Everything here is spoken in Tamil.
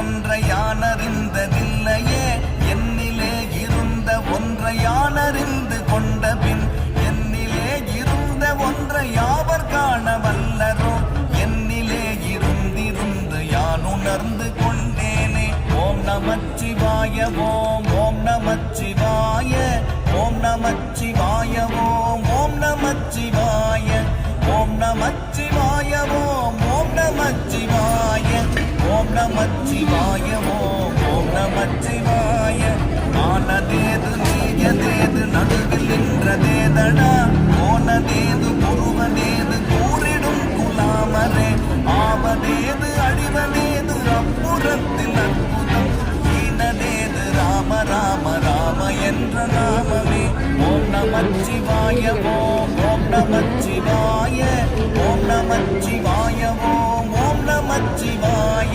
ஒன்றை யானறிந்ததில்லையே என்னிலே இருந்த ஒன்றை யானறிந்து கொண்ட பின் என்னிலே இருந்த ஒன்றை யாவர் காண வல்லரோ என்னிலே இருந்திருந்து யான் உணர்ந்து கொண்டேனே. ஓம் நமச்சிவாய ஓம் ஓம் நமச்சிவாய ஓம் நமச்சிவாய ஓம் ஓம் நமச்சிவாய ஓம் நமச்சிவாய ஓம் ஓம் நமச்சிவாய ஓம் நமச்சிவாய ஓம் ஓம் நமச்சிவாய. ஆனதேது நீயதேது நடுவில் நின்றதேதடா போனதேது பொருவதேது கூறிடும் குலாமரே ஆவதேது அடிவதேது அப்புறத்தில் அற்புதம் ஈனதேது ராம ராம ராம என்ற நாமமே. ஓம் நமச்சிவாய ஓம் ஓம் நமச்சிவாய ஓம் நமச்சிவாய ஓம் ஓம் நமச்சிவாய.